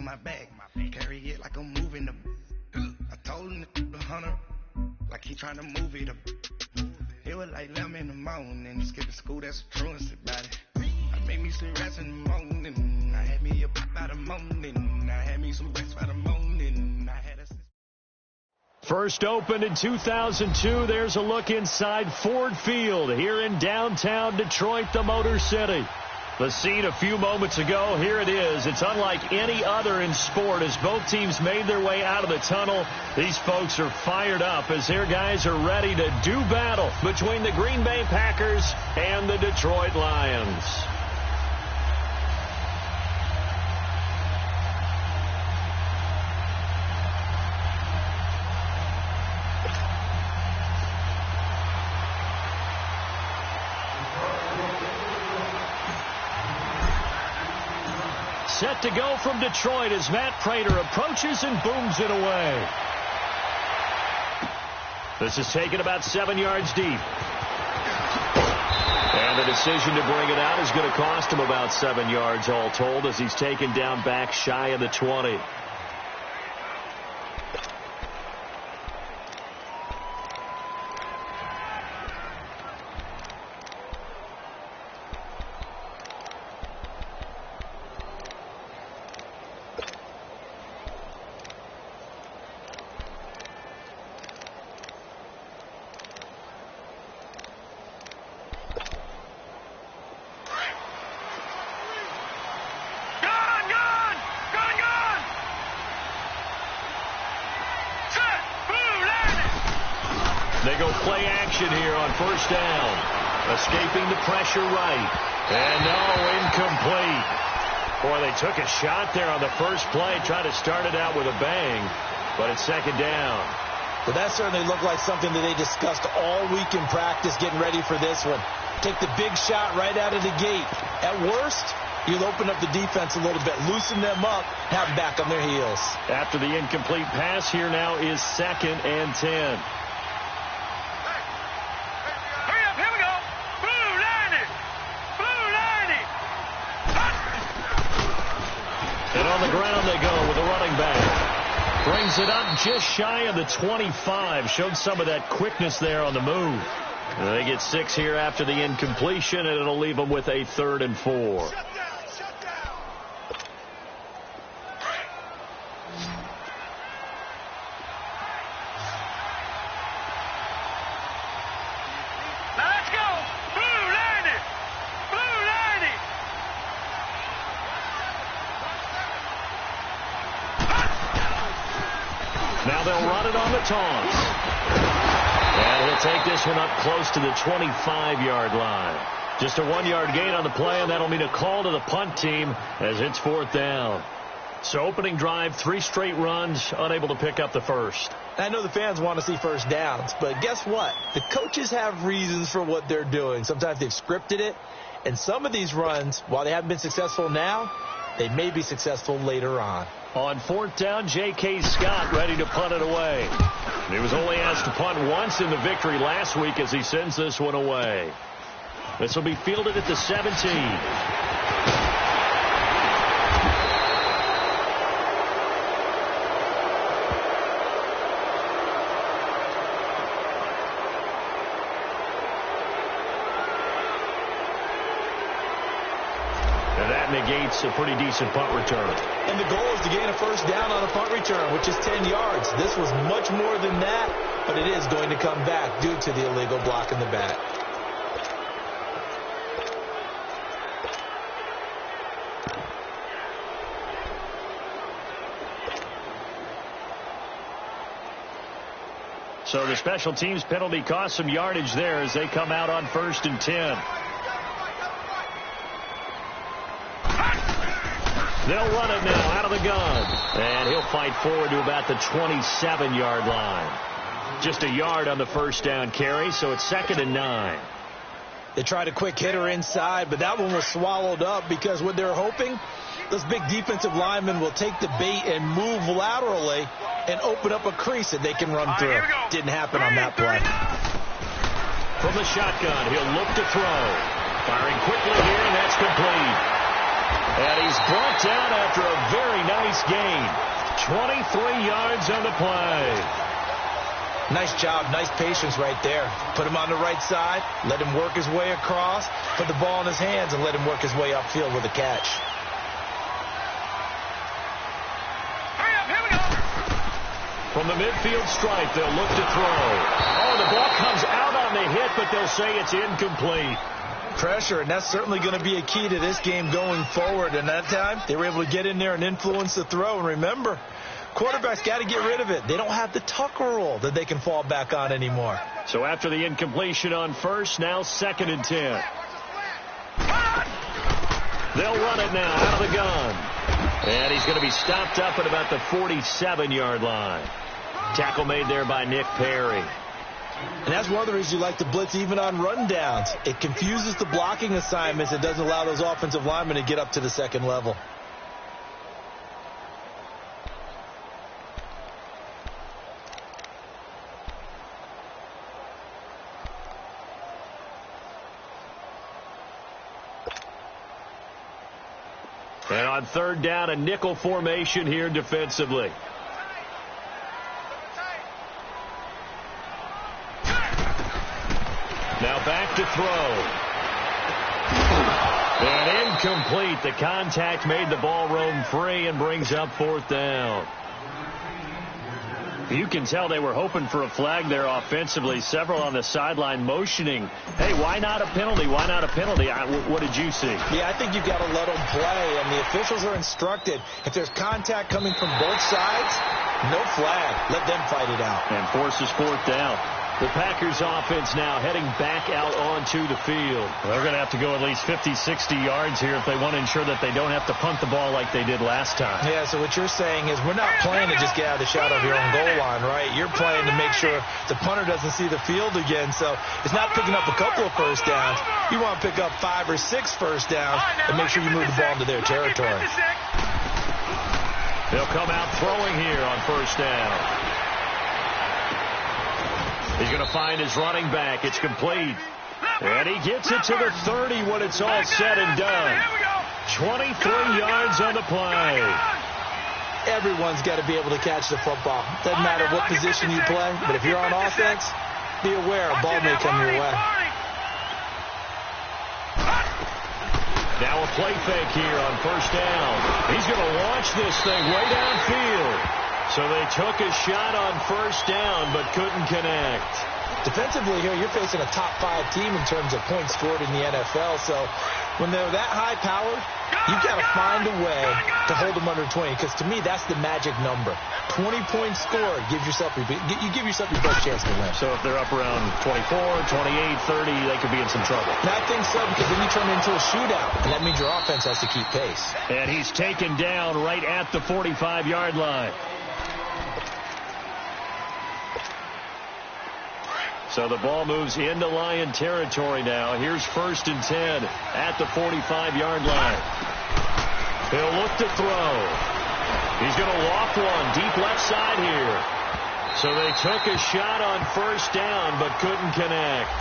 my back. Carry it like I'm moving the. I told him the hunter, like he trying to move it up. It was like 11 in the morning. Skipping school, that's a truancy about it. I made me some rest in the morning. I had me a pop out of morning. I had me some breakfast by the morning. I had a. First opened in 2002. There's a look inside Ford Field here in downtown Detroit, the Motor City. The scene a few moments ago, here it is. It's unlike any other in sport as both teams made their way out of the tunnel. These folks are fired up as their guys are ready to do battle between the Green Bay Packers and the Detroit Lions. Set to go from Detroit as Matt Prater approaches and booms it away. This is taken about 7 yards deep. And the decision to bring it out is going to cost him about 7 yards all told as he's taken down back shy of the 20. They go play action here on first down. Escaping the pressure right. And no, incomplete. Boy, they took a shot there on the first play, trying to start it out with a bang, but it's second down. Well, that certainly looked like something that they discussed all week in practice, getting ready for this one. Take the big shot right out of the gate. At worst, you'll open up the defense a little bit, loosen them up, have them back on their heels. After the incomplete pass, here now is 2nd and 10. On the ground they go with a running back. Brings it up just shy of the 25. Showed some of that quickness there on the move. And they get 6 here after the incompletion, and it'll leave them with a 3rd and 4. Now they'll run it on the taunt. And he'll take this one up close to the 25-yard line. Just a 1-yard gain on the play, and that'll mean a call to the punt team as it's 4th down. So opening drive, 3 straight runs, unable to pick up the first. I know the fans want to see first downs, but guess what? The coaches have reasons for what they're doing. Sometimes they've scripted it, and some of these runs, while they haven't been successful now, they may be successful later on. On 4th down, J.K. Scott ready to punt it away. He was only asked to punt once in the victory last week as he sends this one away. This will be fielded at the 17. Negates a pretty decent punt return. And the goal is to gain a first down on a punt return, which is 10 yards. This was much more than that, but it is going to come back due to the illegal block in the back. So the special teams penalty cost some yardage there as they come out on 1st and 10. They'll run it now out of the gun. And he'll fight forward to about the 27-yard line. Just a yard on the first down carry, so it's 2nd and 9. They tried a quick hitter inside, but that one was swallowed up because what they're hoping, those big defensive linemen will take the bait and move laterally and open up a crease that they can run through. Didn't happen on that play. From the shotgun, he'll look to throw. Firing quickly here, and that's complete. And he's brought down after a very nice gain. 23 yards on the play. Nice job, nice patience right there. Put him on the right side, let him work his way across, put the ball in his hands, and let him work his way upfield with a catch. From the midfield stripe, they'll look to throw. Oh, the ball comes out on the hit, but they'll say it's incomplete. Pressure, and that's certainly going to be a key to this game going forward. And that time, they were able to get in there and influence the throw. And remember, quarterbacks got to get rid of it. They don't have the tuck rule that they can fall back on anymore. So after the incompletion on first, now 2nd and 10. They'll run it now out of the gun. And he's going to be stopped up at about the 47-yard line. Tackle made there by Nick Perry. And that's one of the reasons you like to blitz even on rundowns. It confuses the blocking assignments. It doesn't allow those offensive linemen to get up to the second level. And on 3rd down, a nickel formation here defensively. Now back to throw. And incomplete. The contact made the ball roam free and brings up 4th down. You can tell they were hoping for a flag there offensively. Several on the sideline motioning, hey, why not a penalty? Why not a penalty? What did you see? Yeah, I think you've got to let them play, and the officials are instructed. If there's contact coming from both sides, no flag. Let them fight it out. And forces 4th down. The Packers offense now heading back out onto the field. They're going to have to go at least 50, 60 yards here if they want to ensure that they don't have to punt the ball like they did last time. Yeah, so what you're saying is we're not playing to just get out of the shadow of your own goal line, right? You're playing to make sure the punter doesn't see the field again. So it's not picking up a couple of first downs. You want to pick up 5 or 6 first downs and make sure you move the ball into their territory. They'll come out throwing here on 1st down. He's going to find his running back. It's complete. And he gets it to the 30 when it's all said and done. 23 yards on the play. Everyone's got to be able to catch the football. Doesn't matter what position you play, but if you're on offense, be aware a ball may come your way. Now a play fake here on 1st down. He's going to launch this thing way downfield. So they took a shot on 1st down, but couldn't connect. Defensively here, you're facing a top 5 team in terms of points scored in the NFL. So when they're that high-powered, you've got to find a way to hold them under 20. Because to me, that's the magic number. 20 points scored, you give yourself your best chance to win. So if they're up around 24, 28, 30, they could be in some trouble. And I think so, because then you turn into a shootout, and that means your offense has to keep pace. And he's taken down right at the 45-yard line. So the ball moves into Lion territory now. Here's 1st and 10 at the 45-yard line. He'll look to throw. He's going to loft one deep left side here. So they took a shot on 1st down but couldn't connect.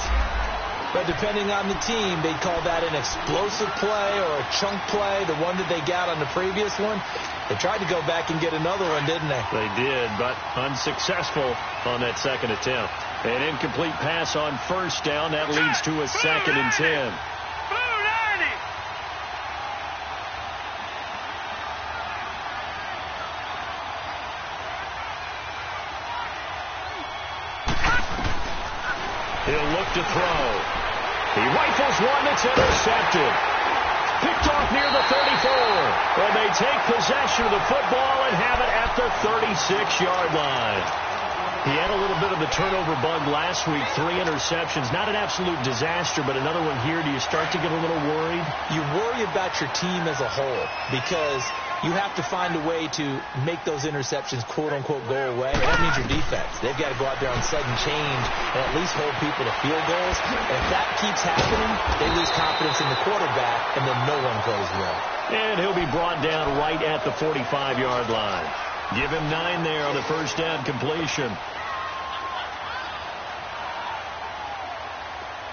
But depending on the team, they'd call that an explosive play or a chunk play, the one that they got on the previous one. They tried to go back and get another one, didn't they? They did, but unsuccessful on that 2nd attempt. An incomplete pass on 1st down. That leads to a 2nd and 10. He'll look to throw. He rifles one that's intercepted. Picked off near the 34. And they take possession of the football and have it at the 36-yard line. He had a little bit of the turnover bug last week, 3 interceptions. Not an absolute disaster, but another one here. Do you start to get a little worried? You worry about your team as a whole because you have to find a way to make those interceptions, quote-unquote, go away. And that means your defense. They've got to go out there on sudden change and at least hold people to field goals. And if that keeps happening, they lose confidence in the quarterback, and then no one plays well. And he'll be brought down right at the 45-yard line. Give him 9 there on the 1st down completion.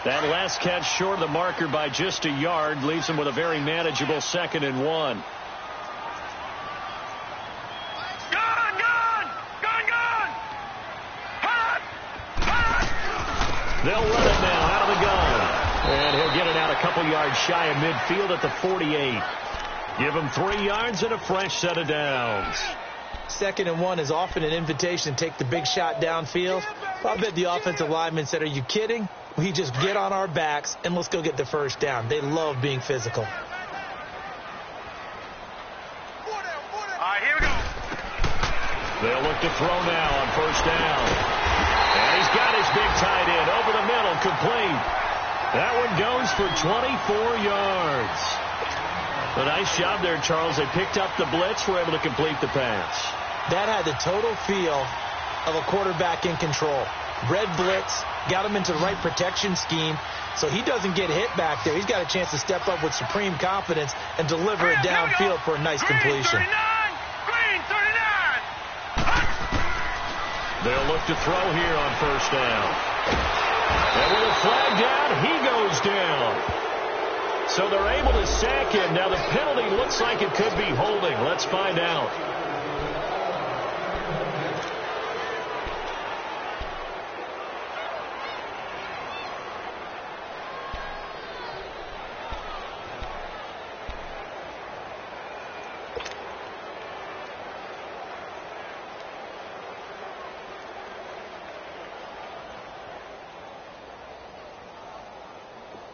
That last catch short of the marker by just a yard leaves him with a very manageable 2nd and 1. They'll run it now out of the gun. And he'll get it out a couple yards shy of midfield at the 48. Give him 3 yards and a fresh set of downs. 2nd and 1 is often an invitation to take the big shot downfield. I bet the offensive lineman said, are you kidding? We just get on our backs and let's go get the first down. They love being physical. All right, here we go. They'll look to throw now on 1st down. And he's got his big tight end over the middle, complete. That one goes for 24 yards. A nice job there, Charles. They picked up the blitz, were able to complete the pass. That had the total feel of a quarterback in control. Red blitz, got him into the right protection scheme, so he doesn't get hit back there. He's got a chance to step up with supreme confidence and deliver it downfield for a nice completion. Green 39. They'll look to throw here on 1st down. And with a flag down, he goes down. So they're able to sack him. Now the penalty looks like it could be holding. Let's find out.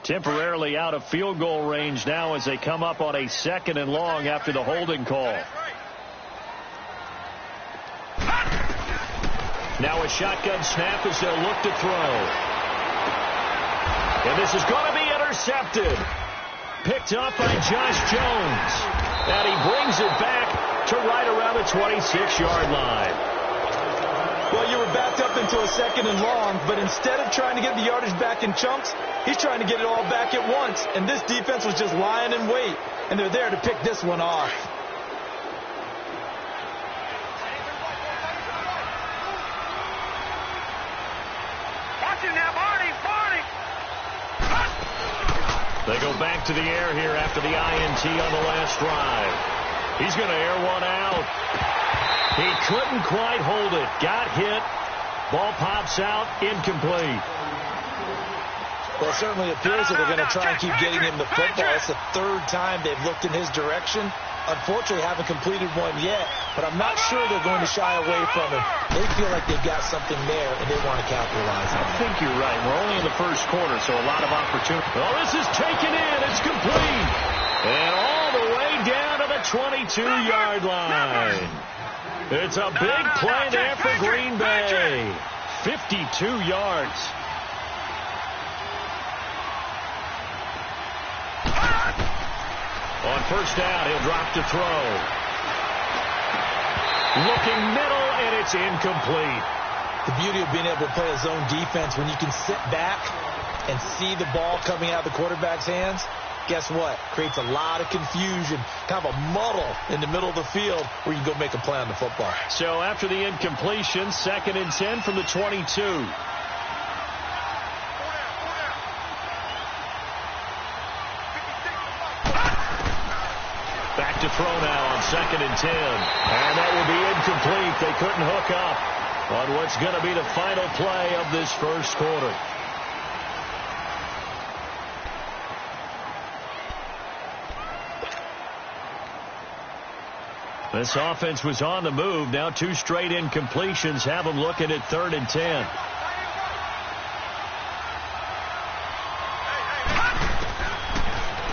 Temporarily out of field goal range now as they come up on a 2nd and long after the holding call. Now a shotgun snap as they'll look to throw. And this is going to be intercepted. Picked up by Josh Jones. And he brings it back to right around the 26-yard line. Well, you were backed up into a 2nd and long, but instead of trying to get the yardage back in chunks, he's trying to get it all back at once. And this defense was just lying in wait, and they're there to pick this one off. Watch him now, Barney. They go back to the air here after the INT on the last drive. He's going to air one out. He couldn't quite hold it. Got hit. Ball pops out. Incomplete. Well, it certainly appears that they're going to try and keep getting him the football. It's the 3rd time they've looked in his direction. Unfortunately, haven't completed one yet, but I'm not sure they're going to shy away from him. They feel like they've got something there, and they want to capitalize on it. I think you're right. We're only in the 1st quarter, so a lot of opportunity. Oh, this is taken in. It's complete. And all the way down to the 22-yard line. It's a big play there for Green Bay. 52 yards. On 1st down, he'll drop to throw. Looking middle, and it's incomplete. The beauty of being able to play a zone defense, when you can sit back and see the ball coming out of the quarterback's hands, guess what? Creates a lot of confusion, kind of a muddle in the middle of the field where you can go make a play on the football. So after the incompletion, 2nd and 10 from the 22. Back to throw now on 2nd and 10. And that will be incomplete. They couldn't hook up on what's going to be the final play of this 1st quarter. This offense was on the move. Now 2 straight incompletions have them looking at 3rd and 10.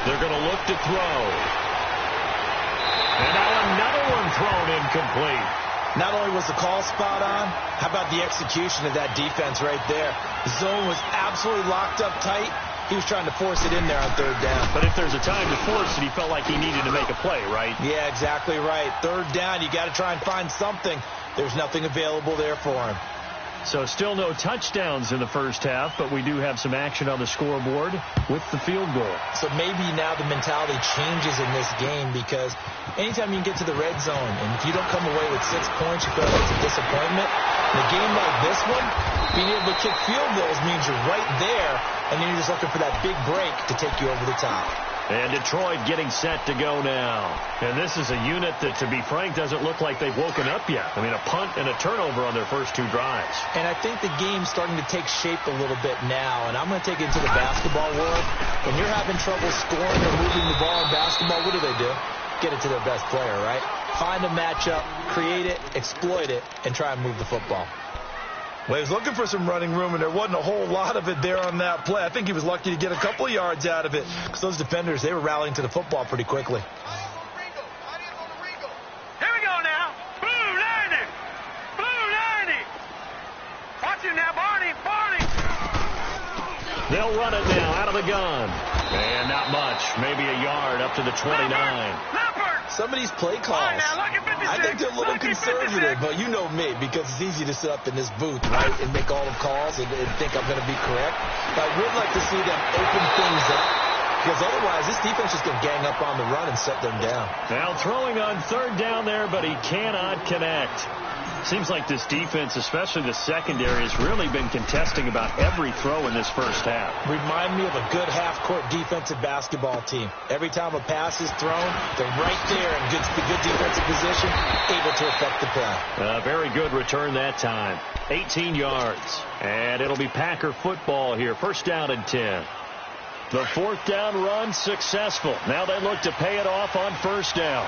They're going to look to throw. And now another one thrown incomplete. Not only was the call spot on, how about the execution of that defense right there? The zone was absolutely locked up tight. He was trying to force it in there on 3rd down. But if there's a time to force it, he felt like he needed to make a play, right? Yeah, exactly right. 3rd down, you got to try and find something. There's nothing available there for him. So still no touchdowns in the 1st half, but we do have some action on the scoreboard with the field goal. So maybe now the mentality changes in this game, because anytime you can get to the red zone, and if you don't come away with 6 points, you feel like it's a disappointment. In a game like this one, being able to kick field goals means you're right there, and then you're just looking for that big break to take you over the top. And Detroit getting set to go now. And this is a unit that, to be frank, doesn't look like they've woken up yet. I mean, a punt and a turnover on their first 2 drives. And I think the game's starting to take shape a little bit now. And I'm going to take it into the basketball world. When you're having trouble scoring or moving the ball in basketball, what do? Get it to their best player, right? Find a matchup, create it, exploit it, and try and move the football. Well, he was looking for some running room, and there wasn't a whole lot of it there on that play. I think he was lucky to get a couple of yards out of it because those defenders, they were rallying to the football pretty quickly. Here we go now. Blue 90. Blue 90. Watch it now, Barney. Barney. They'll run it now out of the gun. And not much. Maybe a yard up to the 29. Some of these play calls, I think they're a little conservative, but you know me, because it's easy to sit up in this booth, right, and make all the calls and think I'm going to be correct. But I would like to see them open things up, because otherwise this defense is going to gang up on the run and set them down. Now throwing on 3rd down there, but he cannot connect. Seems like this defense, especially the secondary, has really been contesting about every throw in this first half. Remind me of a good half-court defensive basketball team. Every time a pass is thrown, they're right there in good defensive position, able to affect the play. Very good return that time. 18 yards. And it'll be Packer football here. 1st down and 10. The 4th down run successful. Now they look to pay it off on 1st down.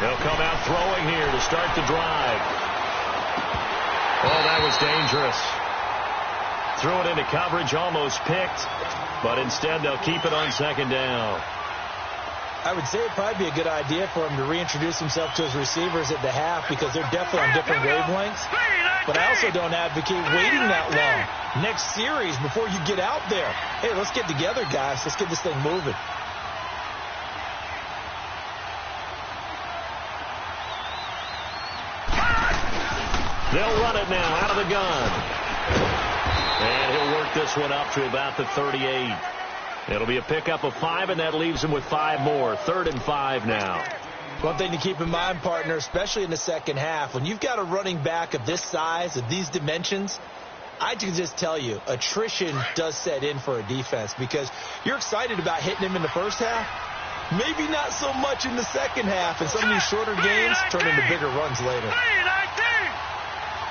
They'll come out throwing here to start the drive. Oh, that was dangerous. Threw it into coverage, almost picked, but instead they'll keep it on 2nd down. I would say it'd probably be a good idea for him to reintroduce himself to his receivers at the half because they're definitely on different wavelengths. But I also don't advocate waiting that long. Next series, before you get out there, hey, let's get together, guys. Let's get this thing moving. They'll run it now out of the gun. And he'll work this one up to about the 38. It'll be a pickup of 5, and that leaves him with 5 more. 3rd and 5 now. One thing to keep in mind, partner, especially in the second half, when you've got a running back of this size, of these dimensions, I can just tell you, attrition does set in for a defense because you're excited about hitting him in the first half. Maybe not so much in the second half, and some of these shorter games turn into bigger runs later.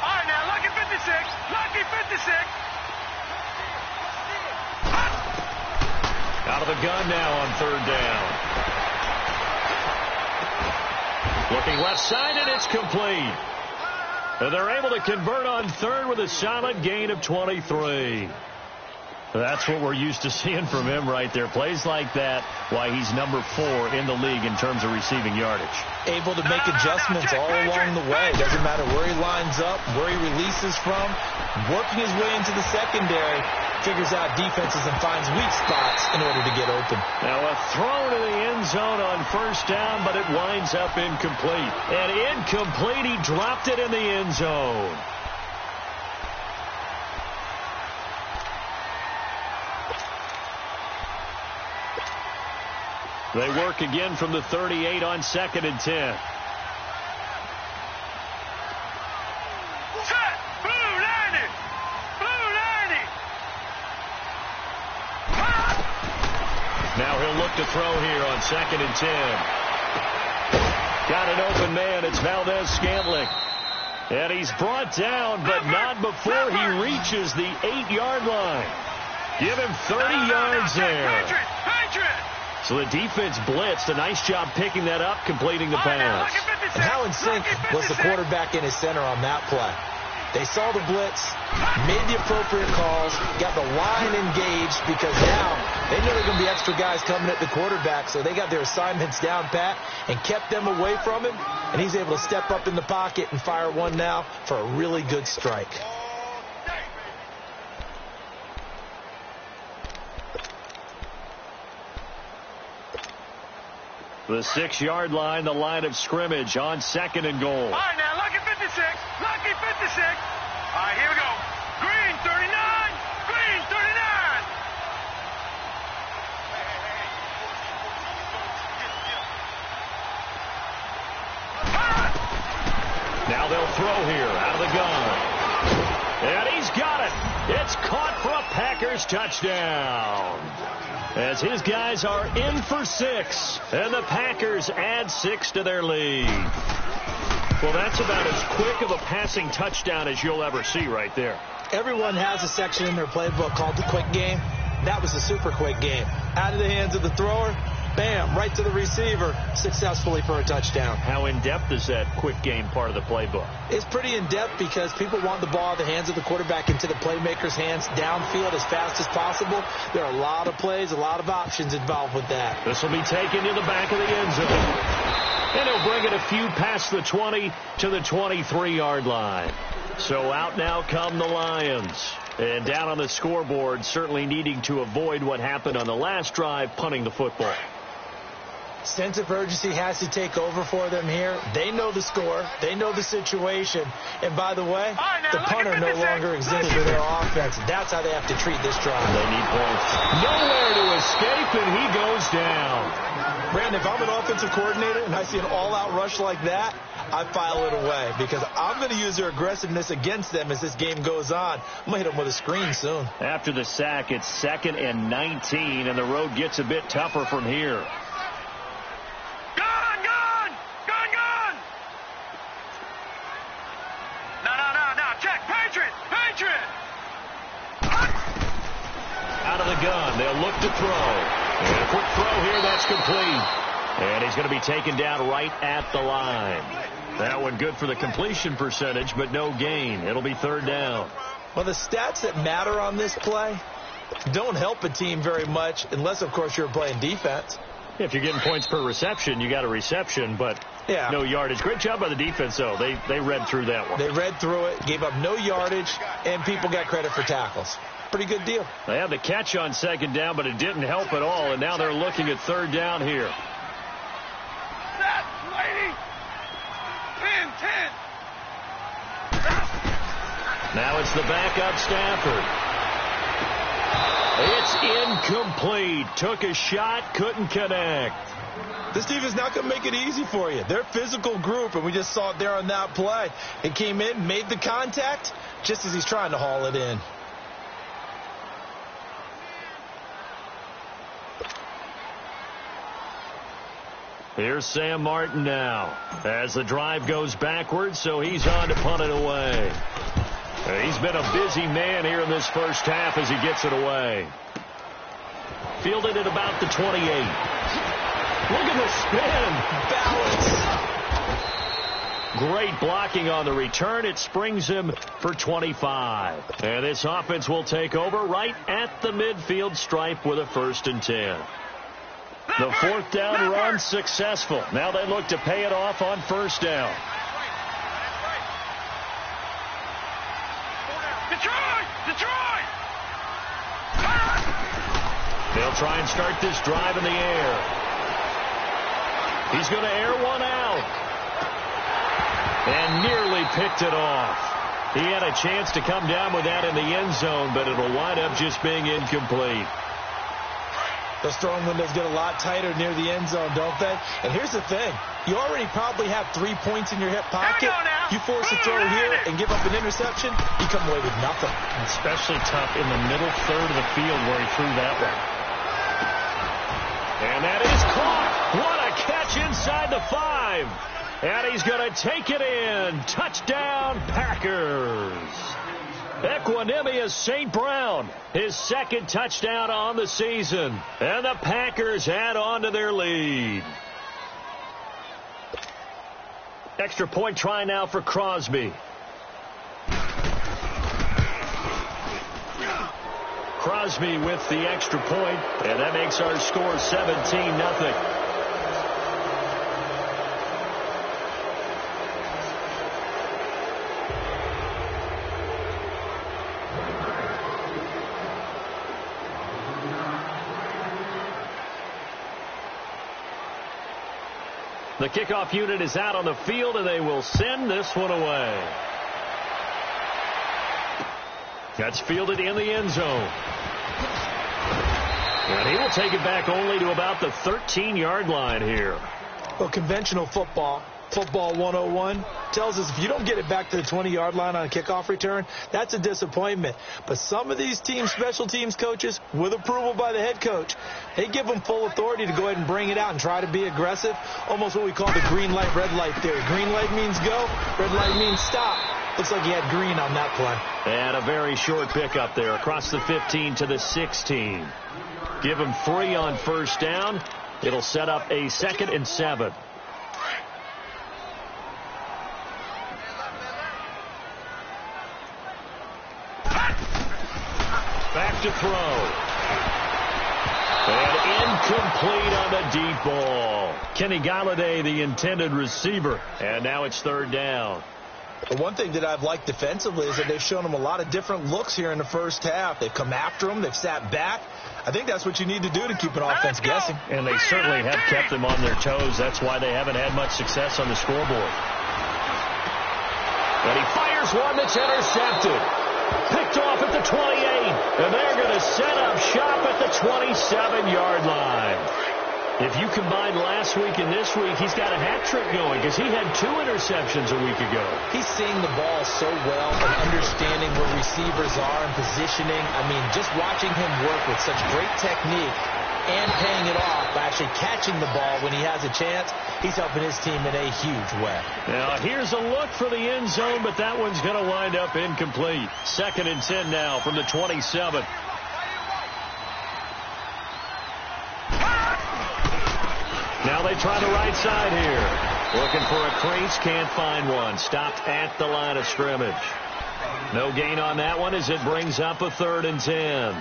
All right, now, lucky 56. Lucky 56. Out of the gun now on 3rd down. Looking left side, and it's complete. And they're able to convert on 3rd with a solid gain of 23. That's what we're used to seeing from him right there. Plays like that, why he's number 4 in the league in terms of receiving yardage. Able to make adjustments all along the way. Doesn't matter where he lines up, where he releases from. Working his way into the secondary, figures out defenses and finds weak spots in order to get open. Now a throw to the end zone on 1st down, but it winds up incomplete. And incomplete, he dropped it in the end zone. They work again from the 38 on 2nd and 10. Set. Blue 90. Blue 90. Now he'll look to throw here on 2nd and 10. Got an open man. It's Valdez-Scantling. And he's brought down, but not before he reaches the 8-yard line. Give him 30 yards there. So the defense blitzed. A nice job picking that up, completing the pass. And how in sync was the quarterback in his center on that play? They saw the blitz, made the appropriate calls, got the line engaged because now they know there are going to be extra guys coming at the quarterback, so they got their assignments down pat and kept them away from him, and he's able to step up in the pocket and fire one now for a really good strike. The 6-yard line, the line of scrimmage on 2nd and goal. All right, now, lucky 56. Lucky 56. All right, here we go. Green 39. Green 39. Now they'll throw here out of the gun. And he's got it. It's caught for a Packers touchdown. As his guys are in for 6. And the Packers add 6 to their lead. Well, that's about as quick of a passing touchdown as you'll ever see right there. Everyone has a section in their playbook called the quick game. That was a super quick game. Out of the hands of the thrower, bam, right to the receiver, successfully for a touchdown. How in-depth is that quick game part of the playbook? It's pretty in-depth because people want the ball in the hands of the quarterback into the playmaker's hands downfield as fast as possible. There are a lot of plays, a lot of options involved with that. This will be taken to the back of the end zone. And he'll bring it a few past the 20 to the 23-yard line. So out now come the Lions. And down on the scoreboard, certainly needing to avoid what happened on the last drive, punting the football. Sense of urgency has to take over for them here. They know the score. They know the situation. And by the way, the punter no longer exists for their offense. That's how they have to treat this drive. They need points. Nowhere to escape, and he goes down. Brandon, if I'm an offensive coordinator and I see an all-out rush like that, I file it away because I'm going to use their aggressiveness against them as this game goes on. I'm going to hit them with a screen soon. After the sack, it's 2nd and 19, and the road gets a bit tougher from here. Out of the gun, they'll look to throw. And a quick throw here, that's complete. And he's going to be taken down right at the line. That one good for the completion percentage, but no gain. It'll be 3rd down. Well, the stats that matter on this play don't help a team very much unless, of course, you're playing defense. If you're getting points per reception, you got a reception, but no yardage. Great job by the defense, though. They read through that one. They read through it, gave up no yardage, and people got credit for tackles. Pretty good deal. They had the catch on 2nd down, but it didn't help at all, and now they're looking at 3rd down here. That lady! 10. Now it's the backup Stafford. It's incomplete. Took a shot, couldn't connect. This defense is not going to make it easy for you. They're a physical group, and we just saw it there on that play. It came in, made the contact, just as he's trying to haul it in. Here's Sam Martin now as the drive goes backwards, so he's on to punt it away. He's been a busy man here in this first half as he gets it away. Fielded at about the 28. Look at the spin. Balance. Great blocking on the return. It springs him for 25. And this offense will take over right at the midfield stripe with a 1st and 10. The 4th down run successful. Now they look to pay it off on 1st down. Detroit! They'll try and start this drive in the air. He's going to air one out. And nearly picked it off. He had a chance to come down with that in the end zone, but it'll wind up just being incomplete. Those throwing windows get a lot tighter near the end zone, don't they? And here's the thing. You already probably have 3 points in your hip pocket. You force a throw here and give up an interception, you come away with nothing. Especially tough in the middle third of the field where he threw that one. And that is caught. What a catch inside the 5. And he's going to take it in. Touchdown, Packers. Equanimous St. Brown, his 2nd touchdown on the season. And the Packers add on to their lead. Extra point try now for Crosby. Crosby with the extra point, and that makes our score 17-0. The kickoff unit is out on the field, and they will send this one away. That's fielded in the end zone. And he will take it back only to about the 13-yard line here. Well, conventional football, Football 101 tells us if you don't get it back to the 20-yard line on a kickoff return, that's a disappointment. But some of these special teams coaches, with approval by the head coach, they give them full authority to go ahead and bring it out and try to be aggressive, almost what we call the green light, red light theory. Green light means go, red light means stop. Looks like he had green on that play. And a very short pickup there across the 15 to the 16. Give him 3 on first down. It'll set up a 2nd and 7. Back to throw. And incomplete on the deep ball. Kenny Galladay, the intended receiver. And now it's 3rd down. The one thing that I've liked defensively is that they've shown him a lot of different looks here in the first half. They've come after him. They've sat back. I think that's what you need to do to keep an offense guessing. And they certainly have kept them on their toes. That's why they haven't had much success on the scoreboard. And he fires one that's intercepted. Picked off at the 28. And they're going to set up shop at the 27-yard line. If you combine last week and this week, he's got a hat trick going because he had 2 interceptions a week ago. He's seeing the ball so well and understanding where receivers are and positioning. I mean, just watching him work with such great technique and paying it off by actually catching the ball when he has a chance, he's helping his team in a huge way. Now, here's a look for the end zone, but that one's going to wind up incomplete. 2nd and 10 now from the 27. Now they try the right side here. Looking for a crease, can't find one. Stopped at the line of scrimmage. No gain on that one as it brings up a 3rd and 10.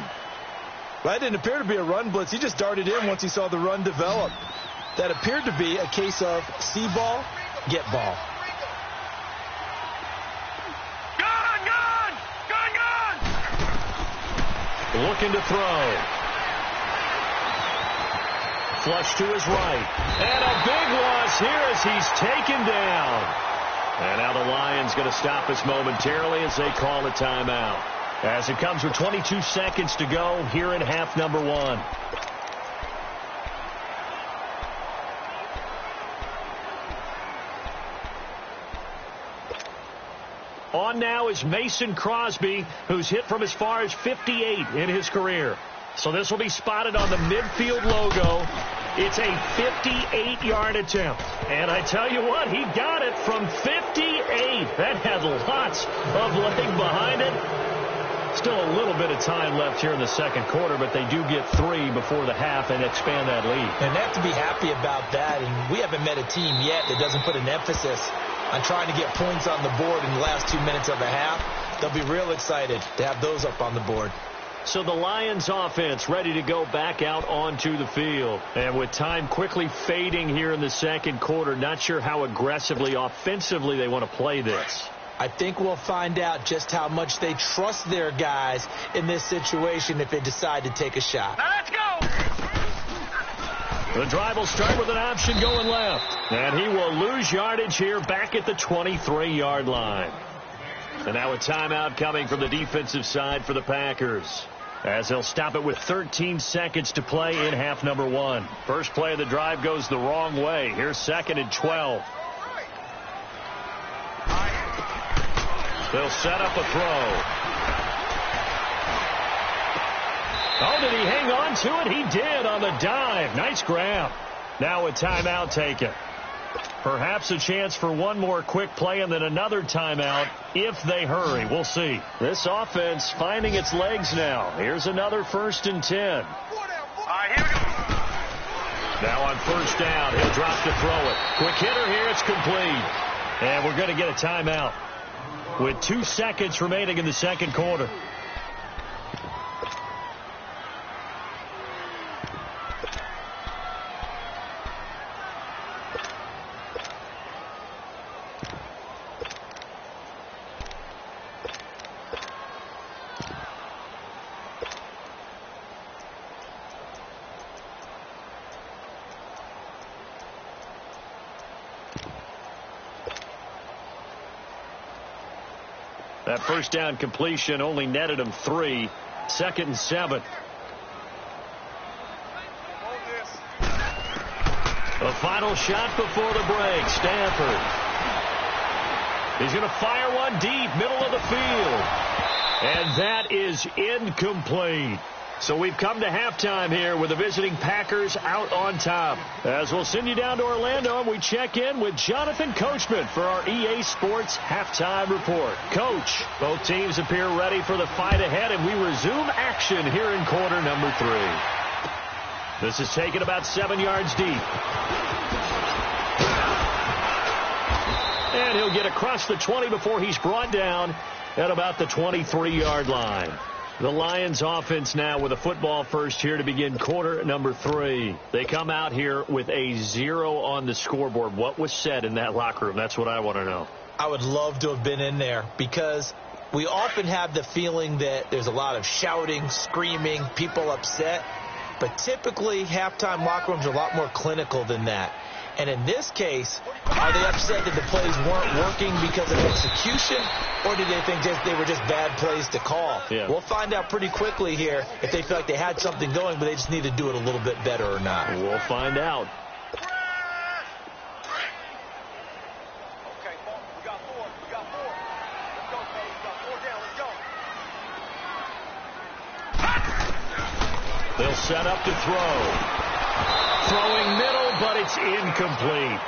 That didn't appear to be a run blitz. He just darted in once he saw the run develop. That appeared to be a case of see ball, get ball. Gone! Looking to throw. Flush to his right. And a big loss here as he's taken down. And now the Lions going to stop us momentarily as they call a timeout. As it comes with 22 seconds to go here in half number 1. On now is Mason Crosby, who's hit from as far as 58 in his career. So this will be spotted on the midfield logo. It's a 58-yard attempt. And I tell you what, he got it from 58. That had lots of leg behind it. Still a little bit of time left here in the second quarter, but they do get 3 before the half and expand that lead. And they have to be happy about that. And we haven't met a team yet that doesn't put an emphasis on trying to get points on the board in the last 2 minutes of the half. They'll be real excited to have those up on the board. So the Lions offense ready to go back out onto the field. And with time quickly fading here in the second quarter, not sure how aggressively, offensively they want to play this. I think we'll find out just how much they trust their guys in this situation if they decide to take a shot. Now let's go! The drive will start with an option going left. And he will lose yardage here back at the 23-yard line. And now a timeout coming from the defensive side for the Packers, as they'll stop it with 13 seconds to play in half number 1. First play of the drive goes the wrong way. Here's 2nd and 12. They'll set up a throw. Oh, did he hang on to it? He did on the dive. Nice grab. Now a timeout taken. Perhaps a chance for one more quick play and then another timeout if they hurry. We'll see. This offense finding its legs now. Here's another 1st and 10. All right, here we go. Now on first down, he'll drop to throw it. Quick hitter here, it's complete. And we're going to get a timeout with 2 seconds remaining in the second quarter. That first down completion only netted him 3. 2nd and 7. The final final shot before the break. Stanford. He's going to fire one deep, middle of the field. And that is incomplete. So we've come to halftime here with the visiting Packers out on top. As we'll send you down to Orlando, and we check in with Jonathan Coachman for our EA Sports Halftime Report. Coach, both teams appear ready for the fight ahead, and we resume action here in quarter number 3. This is taken about 7 yards deep. And he'll get across the 20 before he's brought down at about the 23-yard line. The Lions offense now with a football first here to begin quarter number 3. They come out here with a 0 on the scoreboard. What was said in that locker room? That's what I want to know. I would love to have been in there because we often have the feeling that there's a lot of shouting, screaming, people upset. But typically, halftime locker rooms are a lot more clinical than that. And in this case, are they upset that the plays weren't working because of execution, or did they think they were just bad plays to call? Yeah. We'll find out pretty quickly here if they feel like they had something going, but they just need to do it a little bit better or not. We'll find out. Okay, we got 4. We got 4. Let's go, fellas. We got 4 down. Let's go. They'll set up to throw. Throwing middle, but it's incomplete.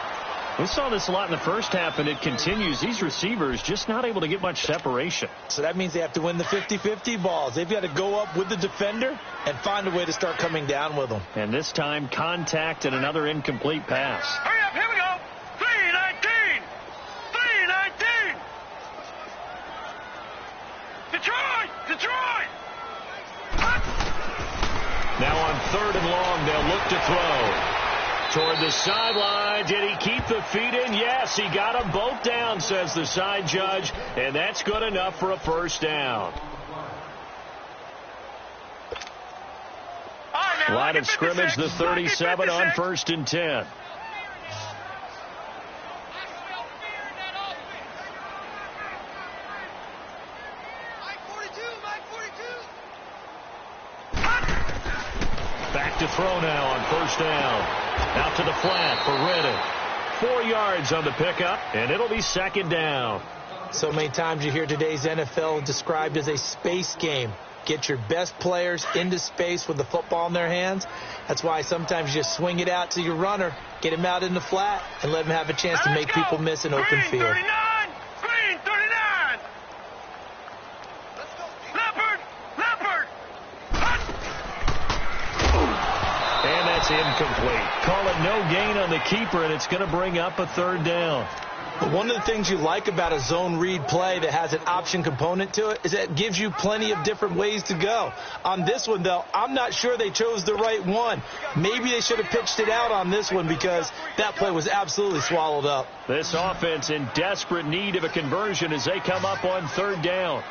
We saw this a lot in the first half, and it continues. These receivers just not able to get much separation. So that means they have to win the 50-50 balls. They've got to go up with the defender and find a way to start coming down with them. And this time, contact and another incomplete pass. Hurry up, here we go. 3-19. 3-19. Detroit. Now on 3rd and long, they'll look to throw. Toward the sideline. Did he keep the feet in? Yes, he got them both down, says the side judge. And that's good enough for a first down. Line of scrimmage, the 37 on 1st and 10. Back to throw now on 1st down. Out to the flat for Reddick. 4 yards on the pickup, and it'll be 2nd down. So many times you hear today's NFL described as a space game. Get your best players into space with the football in their hands. That's why sometimes you just swing it out to your runner, get him out in the flat, and let him have a chance to make people miss an open field. 39. Green 39. Let's go. Leopard. And that's incomplete. Call it no gain on the keeper, and it's going to bring up a 3rd down. But one of the things you like about a zone read play that has an option component to it is that it gives you plenty of different ways to go. On this one, though, I'm not sure they chose the right one. Maybe they should have pitched it out on this one because that play was absolutely swallowed up. This offense in desperate need of a conversion as they come up on 3rd down.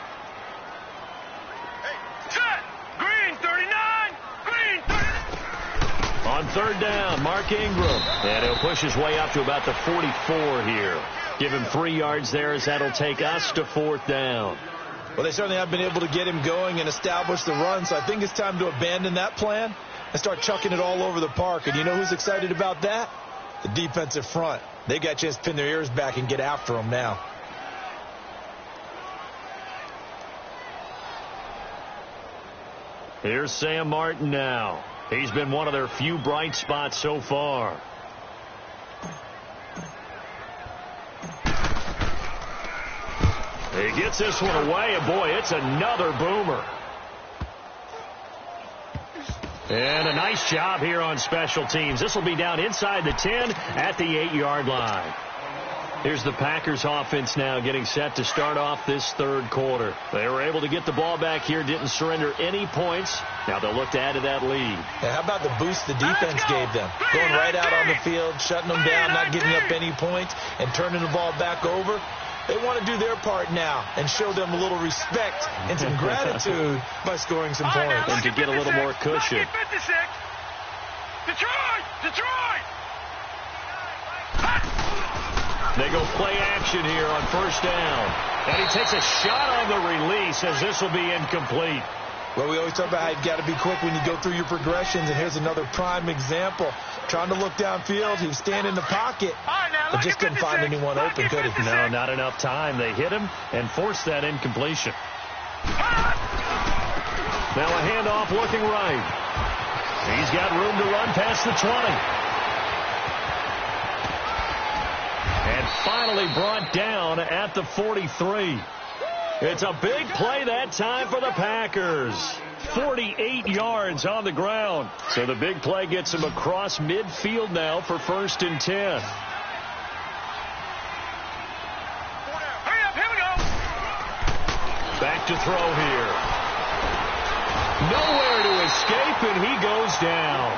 Set. Green 39. Green 39. On 3rd down, Mark Ingram. And he'll push his way up to about the 44 here. Give him 3 yards there as that'll take us to 4th down. Well, they certainly have been able to get him going and establish the run, so I think it's time to abandon that plan and start chucking it all over the park. And you know who's excited about that? The defensive front. They got a chance to pin their ears back and get after him now. Here's Sam Martin now. He's been one of their few bright spots so far. He gets this one away, and boy, it's another boomer. And a nice job here on special teams. This will be down inside the 10 at the 8-yard line. Here's the Packers offense now getting set to start off this 3rd quarter. They were able to get the ball back here, didn't surrender any points. Now they'll look to add to that lead. Yeah, how about the boost the defense gave them? Going right out on the field, shutting them down, not giving up any points, and turning the ball back over. They want to do their part now and show them a little respect and some gratitude by scoring some points. And to get a little more cushion. Detroit! They go play action here on 1st down. And he takes a shot on the release as this will be incomplete. Well, we always talk about how you've got to be quick when you go through your progressions, and here's another prime example. Trying to look downfield, he was standing in the pocket, but just couldn't find anyone open, could he? No, not enough time. They hit him and forced that incompletion. Now a handoff looking right. He's got room to run past the 20. And finally brought down at the 43. It's a big play that time for the Packers. 48 yards on the ground. So the big play gets him across midfield now for 1st and 10. Hurry up, here we go. Back to throw here. Nowhere to escape, and he goes down.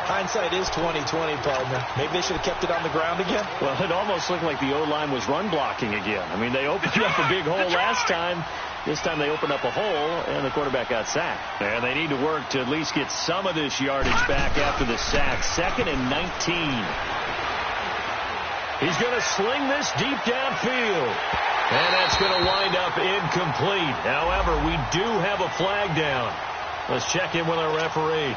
Hindsight is 20/20, partner. Maybe they should have kept it on the ground again. Well, it almost looked like the O-line was run blocking again. I mean, they opened up a big hole last time. This time they opened up a hole, and the quarterback got sacked. And they need to work to at least get some of this yardage back after the sack. 2nd and 19. He's going to sling this deep downfield. And that's going to wind up incomplete. However, we do have a flag down. Let's check in with our referee.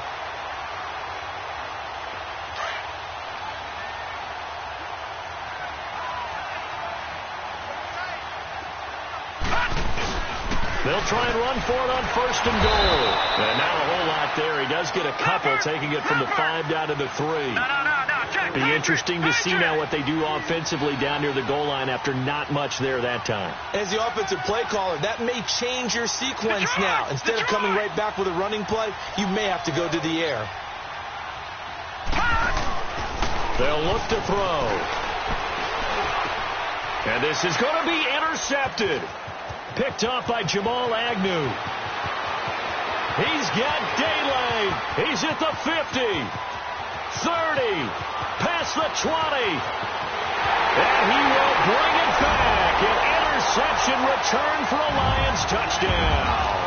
They'll try and run for it on 1st and goal. And not a whole lot there. He does get a couple, taking it from the 5 down to the 3. Be interesting to see now what they do offensively down near the goal line after not much there that time. As the offensive play caller, that may change your sequence now. Instead of coming right back with a running play, you may have to go to the air. They'll look to throw. And this is going to be intercepted. Picked off by Jamal Agnew. He's got daylight. He's at the 50, 30, past the 20. And he will bring it back. An interception return for a Lions touchdown.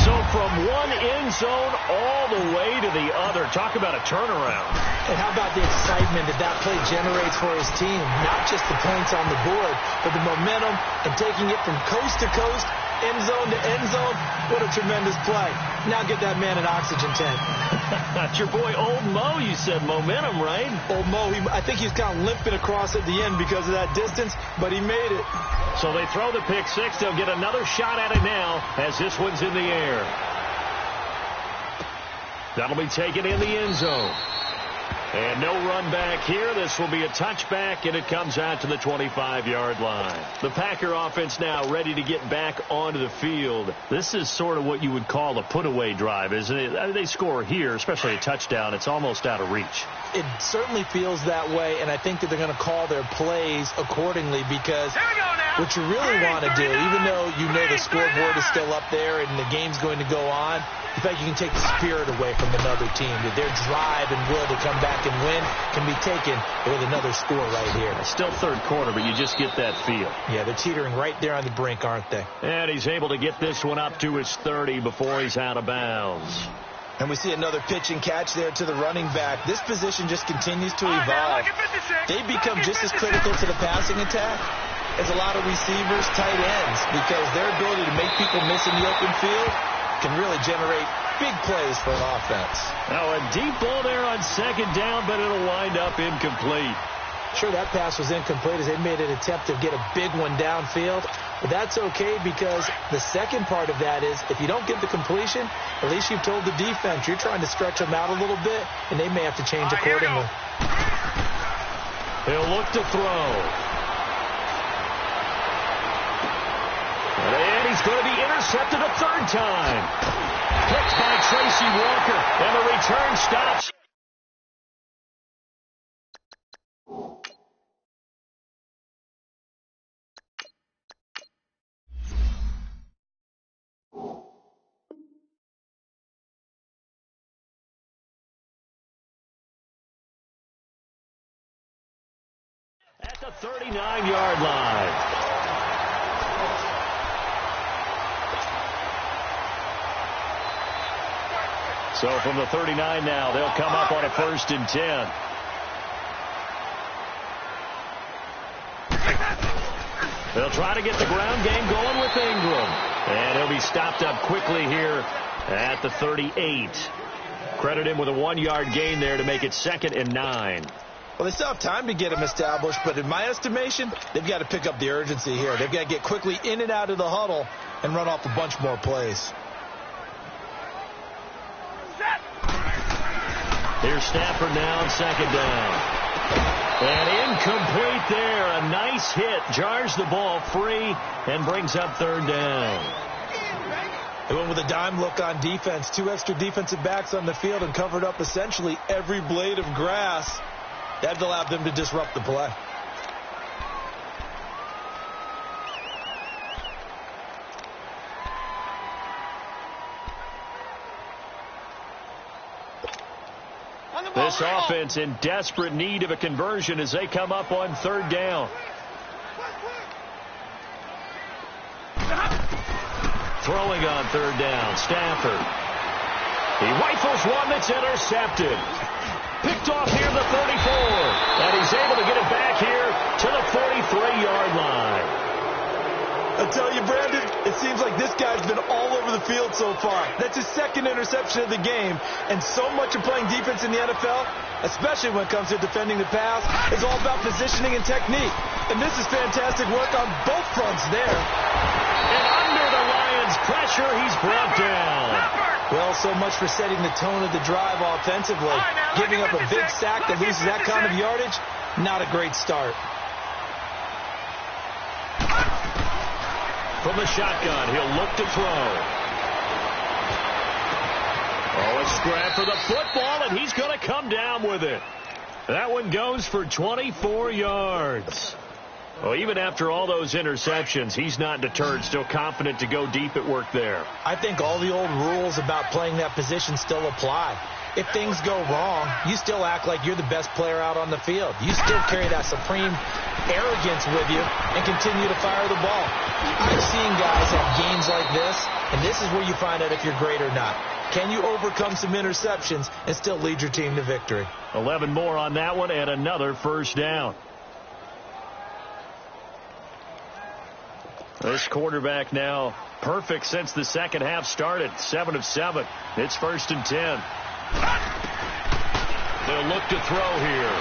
So from one end zone all the way to the other. Talk about a turnaround. And how about the excitement that play generates for his team? Not just the points on the board, but the momentum and taking it from coast to coast, end zone to end zone. What a tremendous play. Now get that man an oxygen tank. That's your boy Old Mo. You said momentum, right? Old Mo, I think he's kind of limping across at the end because of that distance, but he made it. So they throw the pick six. They'll get another shot at it now as this one's in the air. That'll be taken in the end zone. And no run back here. This will be a touchback, and it comes out to the 25-yard line. The Packer offense now ready to get back onto the field. This is sort of what you would call a put-away drive, isn't it? They score here, especially a touchdown. It's almost out of reach. It certainly feels that way, and I think that they're going to call their plays accordingly because what you really want to do, even though you know the scoreboard is still up there and the game's going to go on, in fact, you can take the spirit away from another team. That their drive and will to come back and win can be taken with another score right here. Still third quarter, but you just get that feel. Yeah, they're teetering right there on the brink, aren't they? And he's able to get this one up to his 30 before he's out of bounds. And we see another pitch and catch there to the running back. This position just continues to evolve. They become just as critical to the passing attack as a lot of receivers, tight ends, because their ability to make people miss in the open field can really generate big plays for an offense. Now a deep ball there on second down, but it'll wind up incomplete. Sure, that pass was incomplete as they made an attempt to get a big one downfield. But that's okay because the second part of that is if you don't get the completion, at least you've told the defense you're trying to stretch them out a little bit, and they may have to change accordingly. He'll look to throw. And he's going to be intercepted a third time. Picked by Tracy Walker, and the return stops. At the 39-yard line. So from the 39 now, they'll come up on a 1st and 10. They'll try to get the ground game going with Ingram. And he'll be stopped up quickly here at the 38. Credit him with a 1-yard gain there to make it 2nd and 9. Well, they still have time to get him established, but in my estimation, they've got to pick up the urgency here. They've got to get quickly in and out of the huddle and run off a bunch more plays. Here's Stafford now on 2nd down. And incomplete there. A nice hit. Jars the ball free and brings up 3rd down. They went with a dime look on defense. 2 extra defensive backs on the field and covered up essentially every blade of grass. That allowed them to disrupt the play. This offense in desperate need of a conversion as they come up on 3rd down. Throwing on 3rd down, Stafford. He rifles one that's intercepted. Picked off here at the 34. And he's able to get it back here to the 43-yard line. I tell you, Brandon, it seems like this guy's been all over the field so far. That's his 2nd interception of the game. And so much of playing defense in the NFL, especially when it comes to defending the pass, is all about positioning and technique. And this is fantastic work on both fronts there. And under the Lions' pressure, he's brought down. Well, so much for setting the tone of the drive offensively. Giving up a big sack that loses that kind of yardage, not a great start. From the shotgun, he'll look to throw. Oh, a scrap for the football, and he's going to come down with it. That one goes for 24 yards. Well, even after all those interceptions, he's not deterred, still confident to go deep at work there. I think all the old rules about playing that position still apply. If things go wrong, you still act like you're the best player out on the field. You still carry that supreme arrogance with you and continue to fire the ball. I've seen guys have games like this, and this is where you find out if you're great or not. Can you overcome some interceptions and still lead your team to victory? 11 more on that one and another 1st down. This quarterback now perfect since the 2nd half started. 7 of 7. It's 1st and 10. They'll look to throw here.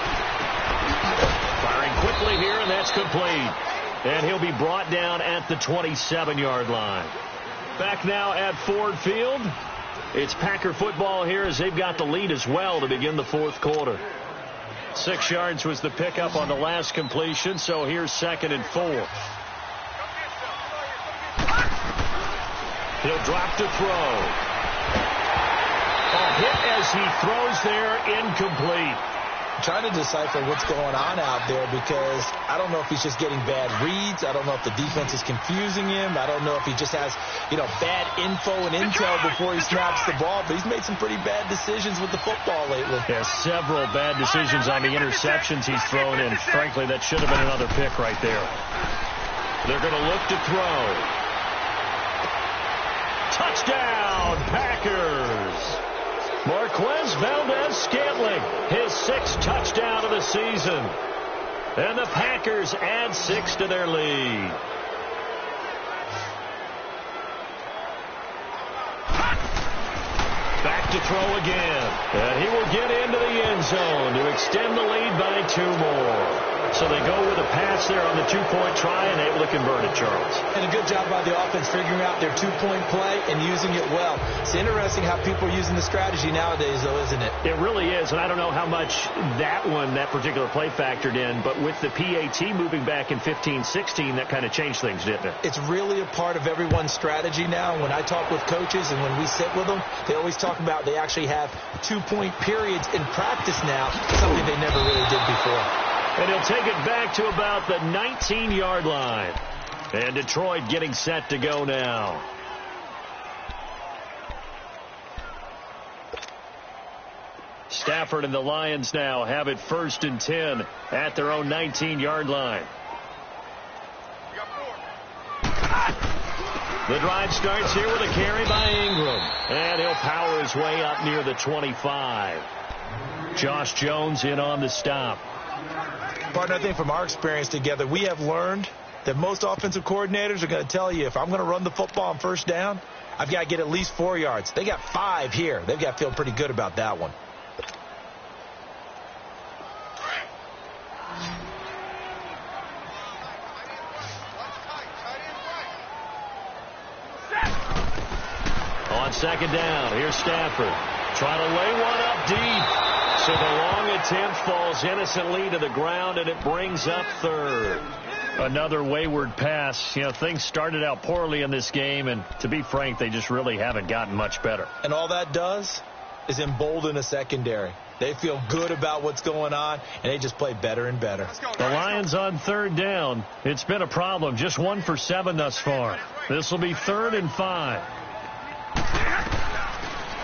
Firing quickly here, and that's complete. And he'll be brought down at the 27-yard line. Back now at Ford Field. It's Packer football here as they've got the lead as well to begin the 4th quarter. 6 yards was the pickup on the last completion, so here's 2nd and 4. He'll drop to throw. A hit as he throws there, incomplete. I'm trying to decipher what's going on out there because I don't know if he's just getting bad reads. I don't know if the defense is confusing him. I don't know if he just has, bad info and intel before he snaps the ball. But he's made some pretty bad decisions with the football lately. Yeah, several bad decisions on the interceptions he's thrown in. Frankly, that should have been another pick right there. They're going to look to throw. Touchdown, Packers! Marquez Valdez-Scantling, his 6th touchdown of the season. And the Packers add 6 to their lead. Back to throw again. And he will get into the end zone to extend the lead by 2 more. So they go with a pass there on the 2-point try and able to convert it, Charles. And a good job by the offense figuring out their 2-point play and using it well. It's interesting how people are using the strategy nowadays, though, isn't it? It really is, and I don't know how much that particular play factored in, but with the PAT moving back in 15-16, that kind of changed things, didn't it? It's really a part of everyone's strategy now. When I talk with coaches and when we sit with them, they always talk about they actually have 2-point periods in practice now, something they never really did before. And he'll take it back to about the 19-yard line. And Detroit getting set to go now. Stafford and the Lions now have it 1st and 10 at their own 19-yard line. The drive starts here with a carry by Ingram. And he'll power his way up near the 25. Josh Jones in on the stop. Partner, I think from our experience together, we have learned that most offensive coordinators are going to tell you, if I'm going to run the football on first down, I've got to get at least 4 yards. They got 5 here. They've got to feel pretty good about that one. On second down, here's Stafford. Trying to lay one up deep. So the long attempt falls innocently to the ground, and it brings up third. Another wayward pass. You know, things started out poorly in this game, and to be frank, they just really haven't gotten much better. And all that does is embolden a secondary. They feel good about what's going on, and they just play better and better. The Lions on third down. It's been a problem. Just 1 for 7 thus far. This will be 3rd and 5.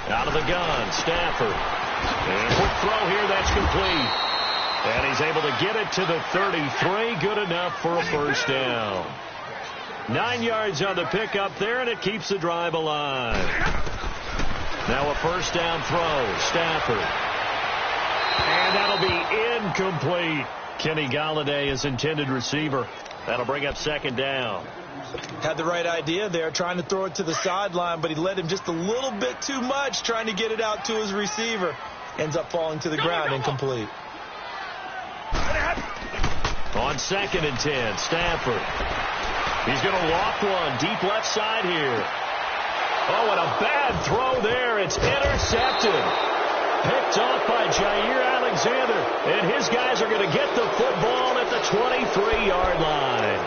Out of the gun, Stafford. And a quick throw here, that's complete. And he's able to get it to the 33. Good enough for a first down. 9 yards on the pickup there, and it keeps the drive alive. Now a first down throw, Stafford. And that'll be incomplete. Kenny Galladay is intended receiver. That'll bring up second down. Had the right idea there, trying to throw it to the sideline, but he led him just a little bit too much, trying to get it out to his receiver. Ends up falling to the ground, incomplete. On 2nd and 10, Stafford. He's going to walk one deep left side here. Oh, and a bad throw there. It's intercepted. Picked off by Jair Alexander. And his guys are going to get the football at the 23-yard line.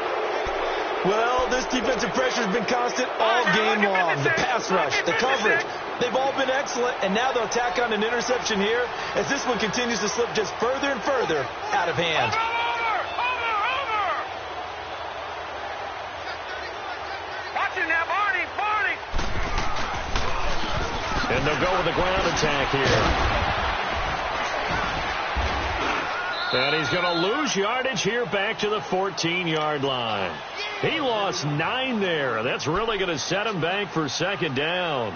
Well, this defensive pressure has been constant all game long. The pass rush, the coverage, they've all been excellent, and now they'll tack on an interception here as this one continues to slip just further and further out of hand. Watching now, Barney. And they'll go with the ground attack here. And he's going to lose yardage here back to the 14-yard line. He lost 9 there. That's really going to set him back for second down.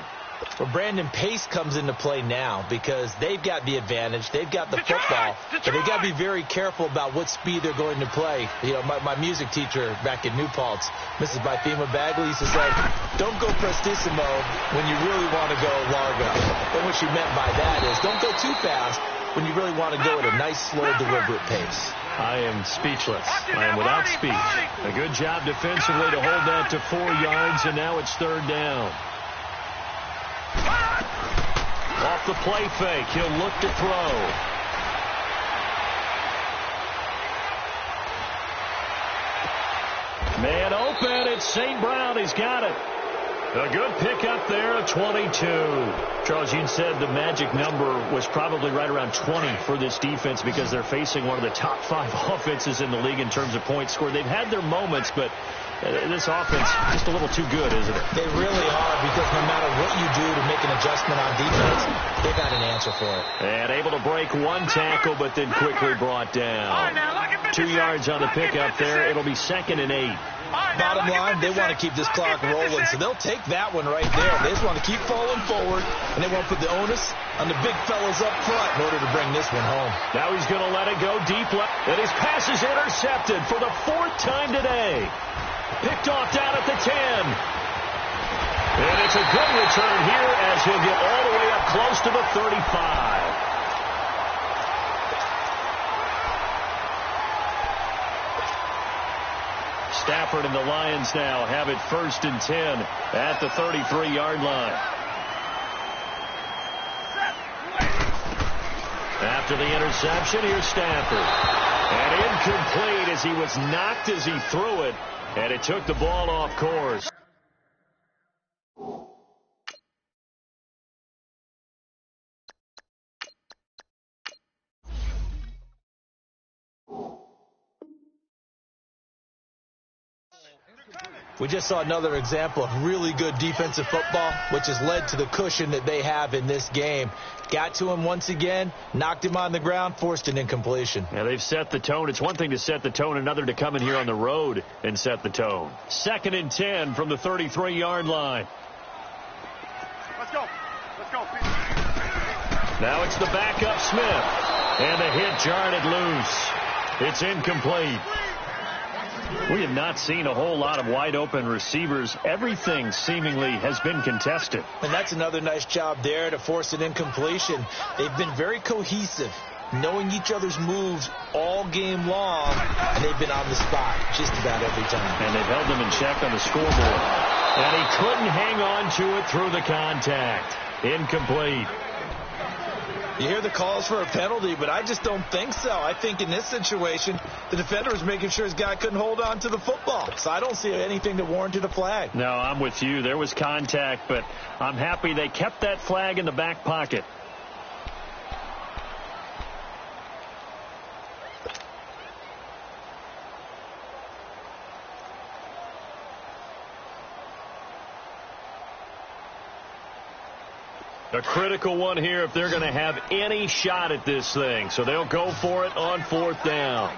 Well, Brandon, pace comes into play now because they've got the advantage. They've got the football, but they've got to be very careful about what speed they're going to play. You know, my music teacher back in New Paltz, Mrs. Bythema Bagley, used to say, don't go prestissimo when you really want to go largo. And what she meant by that is don't go too fast when you really want to go at a nice, slow, deliberate pace. I am speechless. I am without speech. A good job defensively to hold that to 4 yards, and now it's third down. Off the play fake, he'll look to throw. Man open, it's St. Brown. He's got it. A good pickup there of 22. Charles, you said the magic number was probably right around 20 for this defense because they're facing one of the top 5 offenses in the league in terms of points scored. They've had their moments, but this offense just a little too good, isn't it? They really are, because no matter what you do to make an adjustment on defense, they've got an answer for it. And able to break one tackle, but then quickly brought down. 2 yards on the pickup there. It'll be 2nd and 8. Bottom line, they want to keep this clock rolling, so they'll take that one right there. They just want to keep falling forward, and they want to put the onus on the big fellas up front in order to bring this one home. Now he's going to let it go deep left, and his pass is intercepted for the 4th time today. Picked off down at the 10. And it's a good return here as he'll get all the way up close to the 35. Stafford and the Lions now have it 1st and 10 at the 33-yard line. After the interception, here's Stafford. And incomplete as he was knocked as he threw it, and it took the ball off course. We just saw another example of really good defensive football, which has led to the cushion that they have in this game. Got to him once again, knocked him on the ground, forced an incompletion. Yeah, they've set the tone. It's one thing to set the tone, another to come in here on the road and set the tone. 2nd and 10 from the 33-yard line. Let's go. Now it's the backup Smith. And the hit jarred it loose. It's incomplete. We have not seen a whole lot of wide-open receivers. Everything seemingly has been contested. And that's another nice job there to force an incompletion. They've been very cohesive, knowing each other's moves all game long, and they've been on the spot just about every time. And they've held them in check on the scoreboard. And he couldn't hang on to it through the contact. Incomplete. You hear the calls for a penalty, but I just don't think so. I think in this situation, the defender was making sure his guy couldn't hold on to the football. So I don't see anything that warranted a flag. No, I'm with you. There was contact, but I'm happy they kept that flag in the back pocket. A critical one here if they're going to have any shot at this thing. So they'll go for it on 4th down.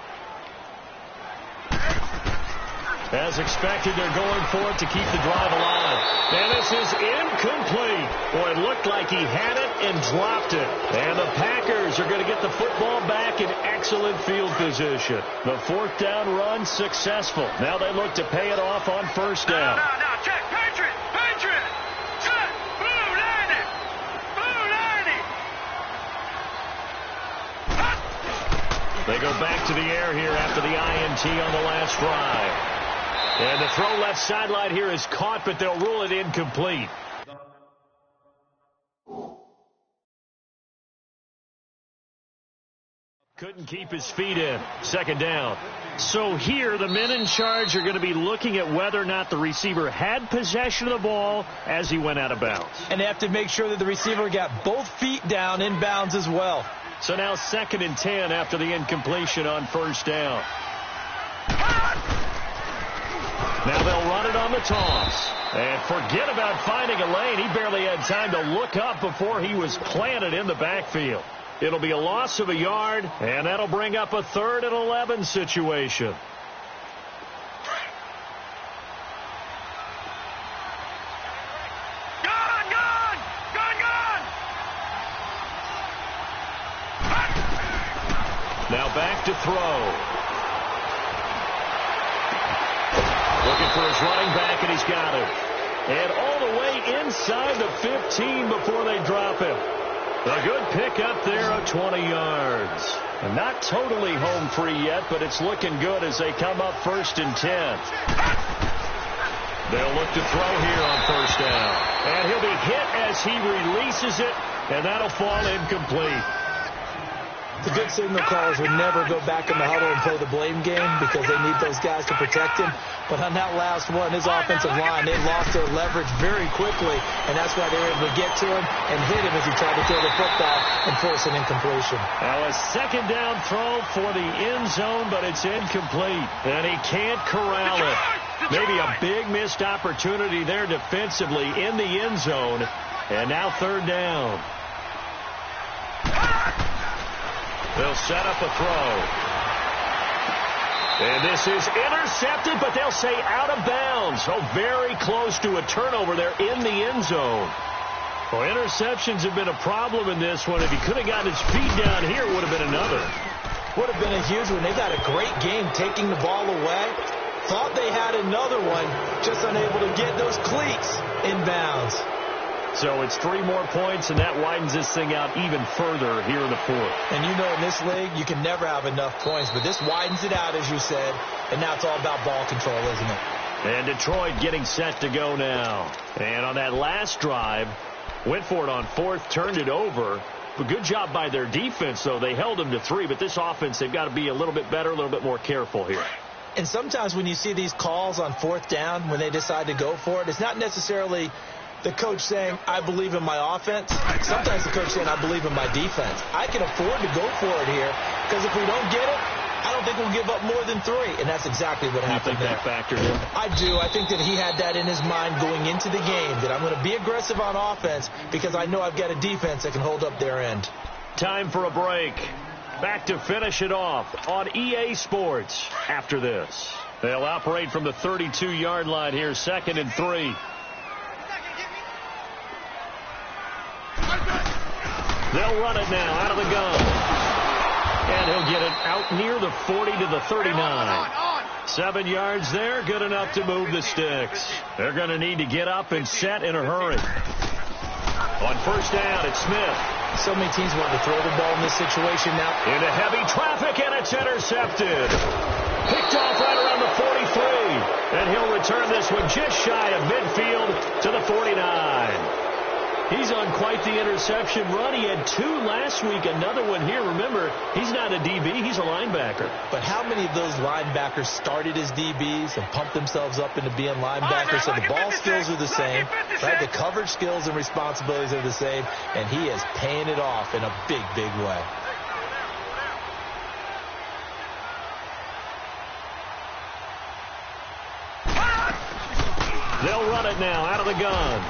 As expected, they're going for it to keep the drive alive. And this is incomplete. Boy, it looked like he had it and dropped it. And the Packers are going to get the football back in excellent field position. The 4th down run successful. Now they look to pay it off on 1st down. No, check. Patriot. Check. Blue 90. They go back to the air here after the INT on the last drive. And the throw left sideline here is caught, but they'll rule it incomplete. Couldn't keep his feet in. 2nd down. So here, the men in charge are going to be looking at whether or not the receiver had possession of the ball as he went out of bounds. And they have to make sure that the receiver got both feet down in bounds as well. So now 2nd and 10 after the incompletion on 1st down. Now they'll run it on the toss. And forget about finding a lane. He barely had time to look up before he was planted in the backfield. It'll be a loss of a yard, and that'll bring up a 3rd and 11 situation. Now back to throw. Looking for his running back, and he's got it. And all the way inside the 15 before they drop him. A good pick up there of 20 yards. And not totally home free yet, but it's looking good as they come up 1st and 10. They'll look to throw here on 1st down. And he'll be hit as he releases it, and that'll fall incomplete. The good signal callers would never go back in the huddle and play the blame game because they need those guys to protect him. But on that last one, his offensive line, they lost their leverage very quickly, and that's why they were able to get to him and hit him as he tried to throw the football and force an incompletion. Now a 2nd down throw for the end zone, but it's incomplete, and he can't corral it. Maybe a big missed opportunity there defensively in the end zone, and now 3rd down. They'll set up a throw. And this is intercepted, but they'll say out of bounds. So very close to a turnover there in the end zone. Well, interceptions have been a problem in this one. If he could have gotten his feet down here, it would have been another. Would have been a huge one. They've had a great game taking the ball away. Thought they had another one, just unable to get those cleats in bounds. So it's 3 more points, and that widens this thing out even further here in the 4th. And you know in this league, you can never have enough points, but this widens it out, as you said, and now it's all about ball control, isn't it? And Detroit getting set to go now. And on that last drive, went for it on 4th, turned it over. But good job by their defense, though. They held them to 3, but this offense, they've got to be a little bit better, a little bit more careful here. And sometimes when you see these calls on 4th down, when they decide to go for it, it's not necessarily the coach saying, I believe in my offense. Sometimes the coach saying, I believe in my defense. I can afford to go for it here because if we don't get it, I don't think we'll give up more than 3. And that's exactly what happened there. You think that factored in? I do. I think that he had that in his mind going into the game, that I'm going to be aggressive on offense because I know I've got a defense that can hold up their end. Time for a break. Back to finish it off on EA Sports after this. They'll operate from the 32-yard line here, 2nd and 3. They'll run it now out of the gun. And he'll get it out near the 40 to the 39. 7 yards there, good enough to move the sticks. They're going to need to get up and set in a hurry. On first down, it's Smith. So many teams want to throw the ball in this situation now. Into heavy traffic, and it's intercepted. Picked off right around the 43. And he'll return this one just shy of midfield to the 49. He's on quite the interception run. He had 2 last week, another one here. Remember, he's not a DB, he's a linebacker. But how many of those linebackers started as DBs and pumped themselves up into being linebackers? So the ball skills are the same, right? The coverage skills and responsibilities are the same, and he is paying it off in a big, big way. They'll run it now out of the gun.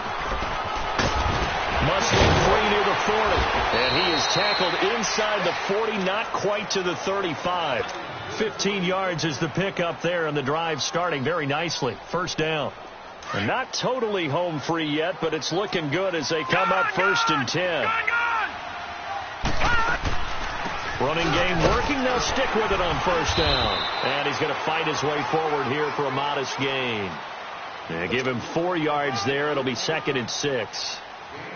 Must look free near the 40. And he is tackled inside the 40, not quite to the 35. 15 yards is the pickup there, and the drive starting very nicely. First down. And not totally home free yet, but it's looking good as they come up 1st and 10. Running game working. They'll stick with it on first down. And he's going to fight his way forward here for a modest gain. They give him 4 yards there. It'll be 2nd and 6.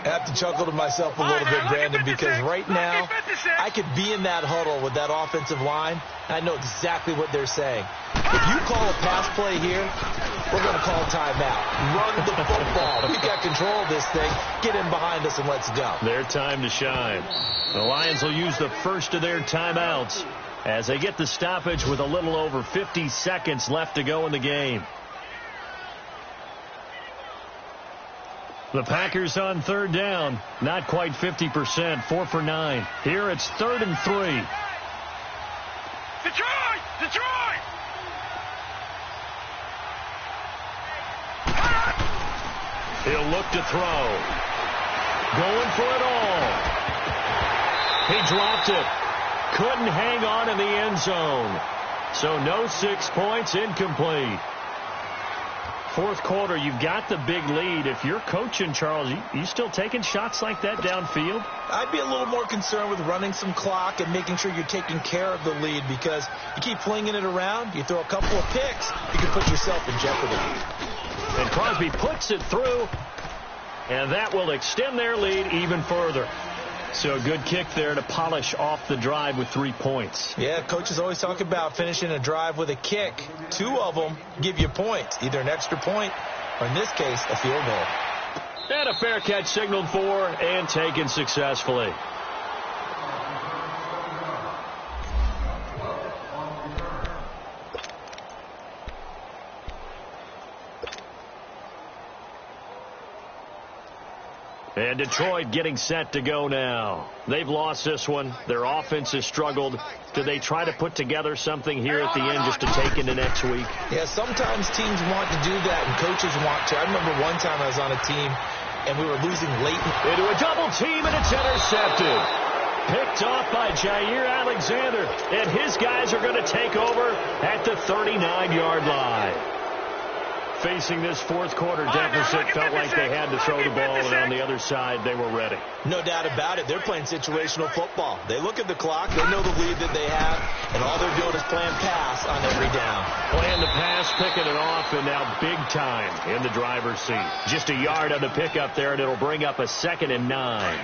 I have to chuckle to myself a little bit, Brandon, because right now I could be in that huddle with that offensive line, and I know exactly what they're saying. If you call a pass play here, we're going to call a timeout. Run the football. We got control of this thing. Get in behind us and let's go. Their time to shine. The Lions will use the first of their timeouts as they get the stoppage with a little over 50 seconds left to go in the game. The Packers on 3rd down. Not quite 50%. 4 for 9. Here it's 3rd and 3. Detroit! Detroit! He'll look to throw. Going for it all. He dropped it. Couldn't hang on in the end zone. So no 6 points, incomplete. 4th quarter, you've got the big lead. If you're coaching, Charles, you still taking shots like that downfield? I'd be a little more concerned with running some clock and making sure you're taking care of the lead, because you keep flinging it around, you throw a couple of picks, you can put yourself in jeopardy. And Crosby puts it through, and that will extend their lead even further. So a good kick there to polish off the drive with 3 points. Yeah, coaches always talk about finishing a drive with a kick. 2 of them give you points, either an extra point or, in this case, a field goal. And a fair catch signaled for and taken successfully. And Detroit getting set to go now. They've lost this one. Their offense has struggled. Do they try to put together something here at the end just to take into next week? Yeah, sometimes teams want to do that and coaches want to. I remember one time I was on a team and we were losing late. Into a double team, and it's intercepted. Picked off by Jair Alexander. And his guys are going to take over at the 39-yard line. Facing this 4th quarter deficit, felt like they had to throw the ball, and on the other side, they were ready. No doubt about it. They're playing situational football. They look at the clock, they know the lead that they have, and all they're doing is playing pass on every down. Playing the pass, picking it off, and now big time in the driver's seat. Just a yard on the pickup there, and it'll bring up a 2nd and 9.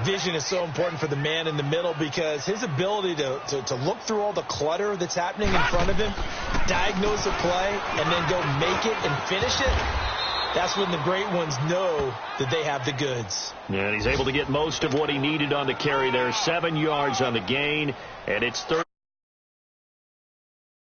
Vision is so important for the man in the middle, because his ability to look through all the clutter that's happening in front of him, diagnose a play, and then go make it and finish it, that's when the great ones know that they have the goods. And he's able to get most of what he needed on the carry there. 7 yards on the gain, and it's 30.